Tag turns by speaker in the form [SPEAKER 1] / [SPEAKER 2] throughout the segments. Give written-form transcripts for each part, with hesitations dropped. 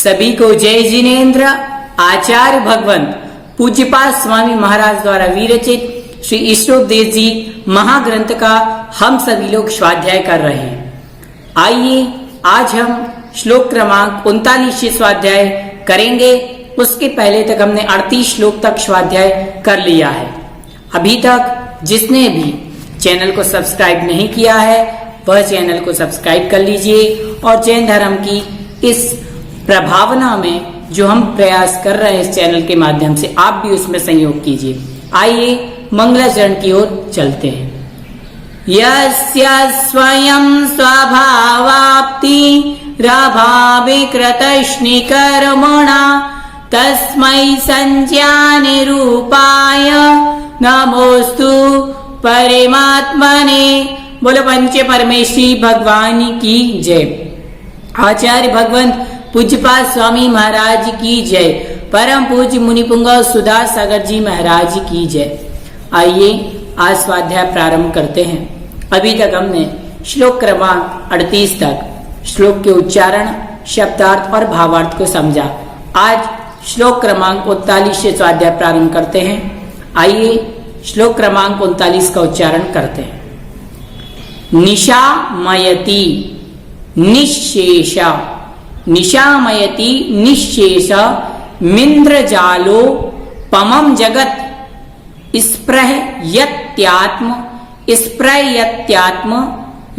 [SPEAKER 1] सभी को जय जिनेन्द्र। आचार्य भगवंत पूज्यपाद स्वामी महाराज द्वारा विरचित श्री श्लोकदेश जी महाग्रंथ का हम सभी लोग स्वाध्याय कर रहे हैं। आइए आज हम श्लोक क्रमांक 39 स्वाध्याय करेंगे। उसके पहले तक हमने 38 श्लोक तक स्वाध्याय कर लिया है। अभी तक जिसने भी चैनल को सब्सक्राइब नहीं किया है वह चैनल को सब्सक्राइब कर लीजिए और जैन धर्म की इस प्रभावना में जो हम प्रयास कर रहे हैं इस चैनल के माध्यम से आप भी उसमें सहयोग कीजिए। आइए मंगलाचरण की ओर चलते हैं। यस्य स्वयं स्वभावाप्ति रभावे कृतश्निकर्मणा तस्मै संज्ञाने रूपाय नमोस्तु परमात्मने। बोलो पंच परमेश्वरी भगवान की जय। आचार्य भगवंत पूज्यपाद स्वामी महाराज की जय। परम पूज्य मुनिपुंग सुधा सागर जी महाराज की जय। आइए आज स्वाध्याय प्रारंभ करते हैं। अभी तक हमने श्लोक क्रमांक 38 तक श्लोक के उच्चारण, शब्दार्थ और भावार्थ को समझा। आज श्लोक क्रमांक 39 से स्वाध्याय प्रारंभ करते हैं। आइए श्लोक क्रमांक 39 का उच्चारण करते हैं। निशामयति निशेषा निशामयति निशेष मिन्द्रजालो पमं जगत स्प्रयत्यात्म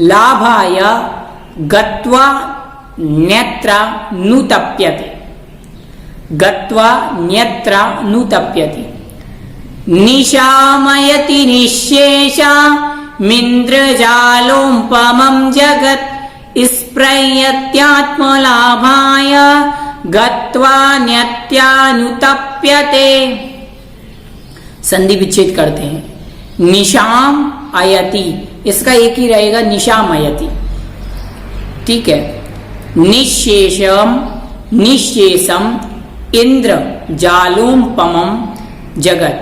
[SPEAKER 1] लाभाय गत्वा न्यत्रा नुतप्यते निशामयति निशेषा मिन्द्रजालोपमं जगत् स्प्रयत्यात्मलाभाय गत्वा न्यत्यानुतप्यते। संधि विच्छेद करते हैं। निशाम आयति, इसका एक ही रहेगा निशामयति। ठीक है। निशेषम इंद्र जालोपमं जगत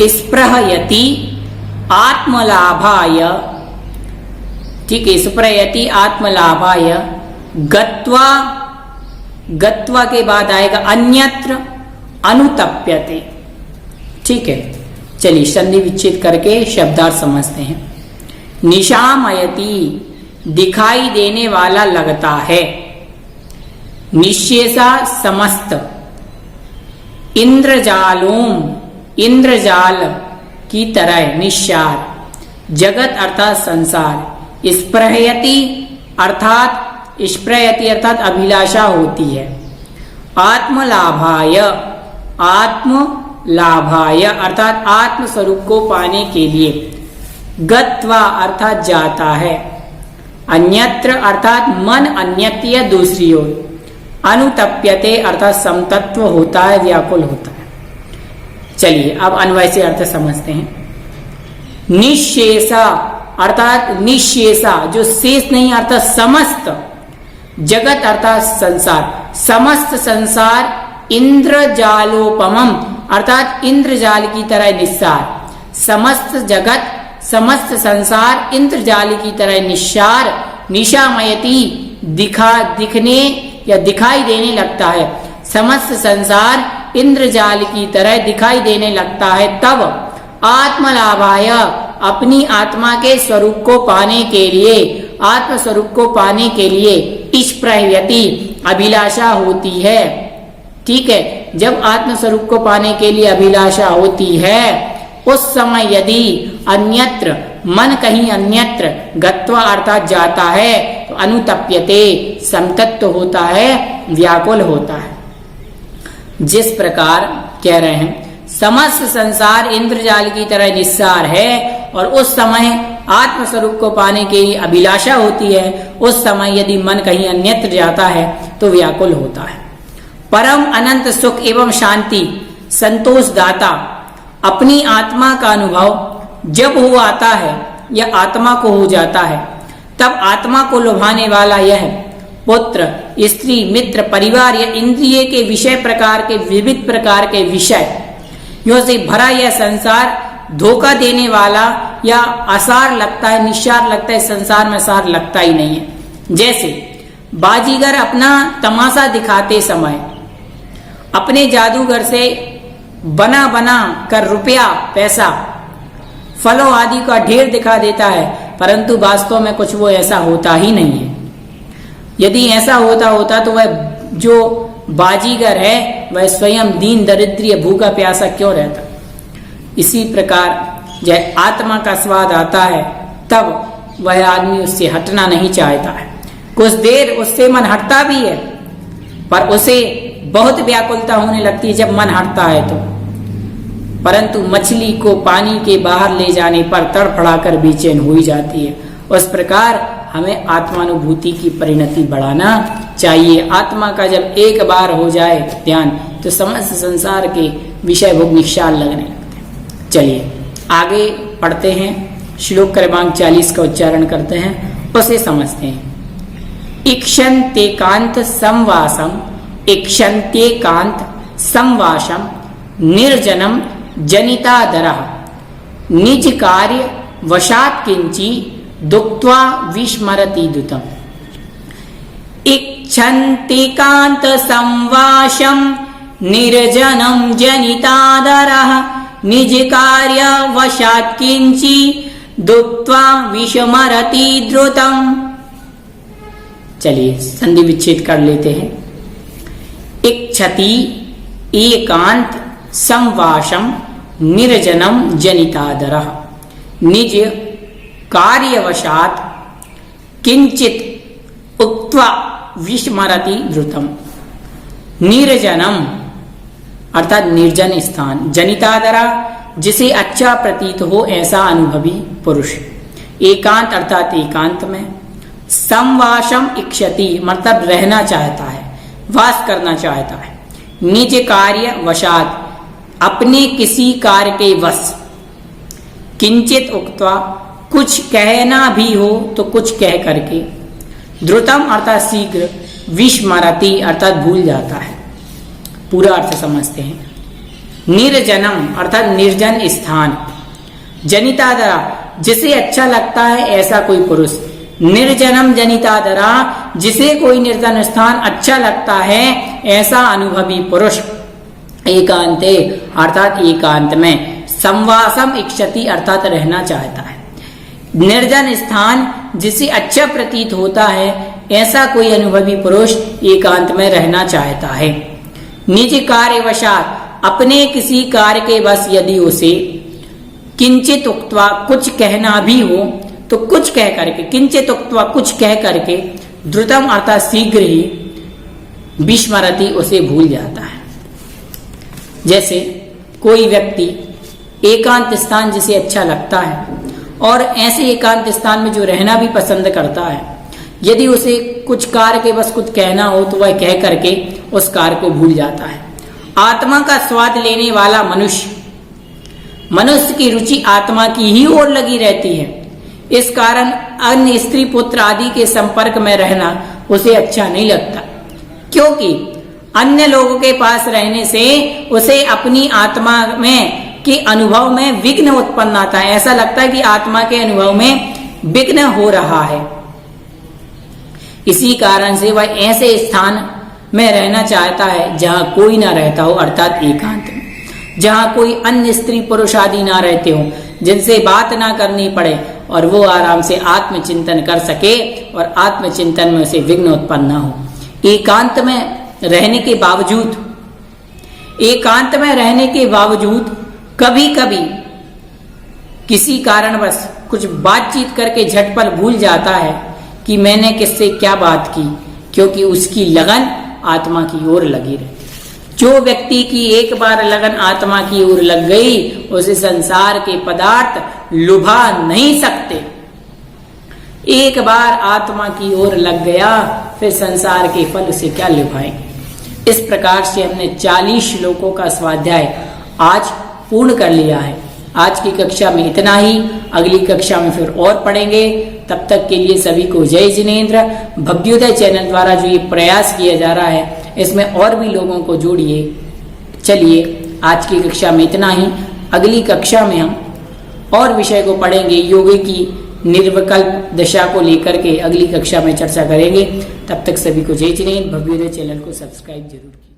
[SPEAKER 1] स्प्रहयति आत्मलाभाय। ठीक है। स्प्रयति आत्मलाभाय गत्वा के बाद आएगा अन्यत्र अनुतप्यते। ठीक है। चलिए संधि विच्छेद करके शब्दार्थ समझते हैं। निशामयति दिखाई देने वाला लगता है। निशेषा समस्त। इंद्रजाल की तरह निशार। जगत अर्थात संसार। स्प्रहयति अर्थात अभिलाषा होती है। आत्मलाभाय अर्थात आत्म स्वरूप को पाने के लिए। गत्वा अर्थात जाता है। अन्यत्र अर्थात मन अन्यत्र या दूसरी ओर। अनुतप्यते अर्थात समतत्व होता है, व्याकुल होता है। चलिए अब अन्वय से अर्थ समझते हैं। निशेषा अर्थात निशेषा जो शेष नहीं अर्थात समस्त। जगत अर्थात संसार, समस्त संसार। इंद्रजालोपमम अर्थात इंद्रजाल की तरह निस्सार। समस्त जगत समस्त संसार इंद्रजाल की तरह निस्सार। निशामयति दिखने या दिखाई देने लगता है। समस्त संसार इंद्रजाल की तरह दिखाई देने लगता है। तब आत्मलाभाय अपनी आत्मा के स्वरूप को पाने के लिए, आत्म स्वरूप को पाने के लिए स्प्रहयति अभिलाषा होती है। ठीक है। जब आत्म स्वरूप को पाने के लिए अभिलाषा होती है उस समय यदि अन्यत्र मन कहीं अन्यत्र गत्वा अर्थात जाता है तो अनुतप्यते समतत्व होता है, व्याकुल होता है। जिस प्रकार कह रहे हैं समस्त संसार इंद्रजाल की तरह निस्सार है और उस समय आत्म स्वरूप को पाने के लिए अभिलाषा होती है, उस समय यदि मन कहीं अन्यत्र जाता है तो व्याकुल होता है। परम अनंत सुख एवं शांति संतोष दाता अपनी आत्मा का अनुभव जब हो आता है या आत्मा को हो जाता है तब आत्मा को लुभाने वाला यह पुत्र, स्त्री, मित्र, परिवार या इंद्रिय के विषय प्रकार के विविध प्रकार के विषय यो से भरा यह संसार धोखा देने वाला या असार लगता है, निस्सार लगता है। संसार में सार लगता ही नहीं है। जैसे बाजीगर अपना तमाशा दिखाते समय अपने जादूगर से बना बना कर रुपया, पैसा, फलों आदि का ढेर दिखा देता है, परंतु वास्तव में कुछ वो ऐसा होता ही नहीं है। यदि ऐसा होता तो वह जो बाजीगर है वह स्वयं दीन दरिद्र भूखा प्यासा क्यों रहता। इसी प्रकार जब आत्मा का स्वाद आता है तब वह आदमी उससे हटना नहीं चाहता है। कुछ देर उससे मन हटता भी है, पर उसे बहुत व्याकुलता होने लगती है जब मन हटता है तो। परंतु मछली को पानी के बाहर ले जाने पर तड़फड़ाकर बेचैन हो ही जाती है। उस प्रकार हमें आत्मानुभूति की परिणति बढ़ाना चाहिए। आत्मा का जब एक बार हो जाए ध्यान, तो समस्त संसार के विषय भोग निशाल लगने लगते हैं। चलिए आगे पढ़ते हैं, श्लोक क्रमांक 40 का उच्चारण करते हैं, उसे समझते हैं। इक्षन्तेकांत संवासम, इक्षन्तेकांत संवासम निर्जनम जनितादरः निज कार्य वशात् किंची दुक्त्वा विस्मरति दुतम। इक्षन्तेकांत संवासम निर्जनम जनितादरः निज कार्य वशात् किंची दुक्त्वा विस्मरति द्रुतम। चलिए संधि विच्छेद कर लेते हैं। इक्षति एकांत संवासम निर्जनम जनितादरः निज कार्यवशात् किंचित उक्त्वा विस्मरति द्रुतम। निर्जनम अर्थात निर्जन स्थान, जनितादरा जिसे अच्छा प्रतीत हो ऐसा अनुभवी पुरुष, एकांत अर्थात एकांत में, संवासम इक्षति मतलब रहना चाहता है, वास करना चाहता है, निज कार्य वशात अपने किसी कार्य के वश, किंचित उक्त्वा कुछ कहना भी हो तो कुछ कह करके, द्रुतम अर्थात शीघ्र, विस्मरति अर्थात भूल जाता है। पूरा अर्थ समझते हैं। निर्जनम अर्थात निर्जन स्थान, जनितादरा जिसे अच्छा लगता है ऐसा कोई पुरुष, निर्जनम जनितादरा जिसे कोई निर्जन स्थान अच्छा लगता है ऐसा अनुभवी पुरुष, एकांते अर्थात एकांत में, संवासम इक्षति अर्थात रहना चाहता है। निर्जन स्थान जिसे अच्छा प्रतीत होता है ऐसा कोई अनुभवी पुरुष एकांत में रहना चाहता है। निज कार्यवशात अपने किसी कार्य के वश यदि उसे, किंचित उक्त्वा कुछ कहना भी हो तो कुछ कह करके, किंचित उक्त्वा कुछ कह करके, द्रुतम अर्थात शीघ्र ही, विस्मरति उसे भूल जाता है। जैसे कोई व्यक्ति एकांत स्थान जिसे अच्छा लगता है और ऐसे एकांत स्थान में जो रहना भी पसंद करता है, यदि उसे कुछ कार्य के बस कुछ कहना हो तो वह कह करके उस कार्य को भूल जाता है। आत्मा का स्वाद लेने वाला मनुष्य की रुचि आत्मा की ही ओर लगी रहती है। इस कारण अन्य स्त्री पुत्र आदि के संपर्क में रहना उसे अच्छा नहीं लगता, क्योंकि अन्य लोगों के पास रहने से उसे अपनी आत्मा में के अनुभव में विघ्न उत्पन्न आता है। ऐसा लगता है कि आत्मा के अनुभव में विघ्न हो रहा है। इसी कारण से वह ऐसे स्थान में रहना चाहता है जहां कोई ना रहता हो, अर्थात एकांत में, जहां कोई अन्य स्त्री पुरुष आदि ना रहते हो, जिनसे बात ना करनी पड़े और वो आराम से आत्मचिंतन कर सके और आत्मचिंतन में उसे विघ्न उत्पन्न ना हो। एकांत में रहने के बावजूद कभी कभी किसी कारणवश कुछ बातचीत करके झटपट भूल जाता है कि मैंने किससे क्या बात की, क्योंकि उसकी लगन आत्मा की ओर लगी रहती। जो व्यक्ति की एक बार लगन आत्मा की ओर लग गई उसे संसार के पदार्थ लुभा नहीं सकते। एक बार आत्मा की ओर लग गया फिर संसार के फल उसे क्या लुभाएंगे। इस प्रकार से हमने 40 श्लोकों का स्वाध्याय आज पूर्ण कर लिया है। आज की कक्षा में इतना ही, अगली कक्षा में फिर और पढ़ेंगे। तब तक के लिए सभी को जय जिनेन्द्र। भव्योदय चैनल द्वारा जो ये प्रयास किया जा रहा है इसमें और भी लोगों को जोड़िए। चलिए आज की कक्षा में इतना ही, अगली कक्षा में हम और विषय को पढ़ेंगे। योगी की निर्विकल्प दशा को लेकर के अगली कक्षा में चर्चा करेंगे। तब तक सभी को जय जिनेंद्र। भव्य चैनल को सब्सक्राइब जरूर कीजिए।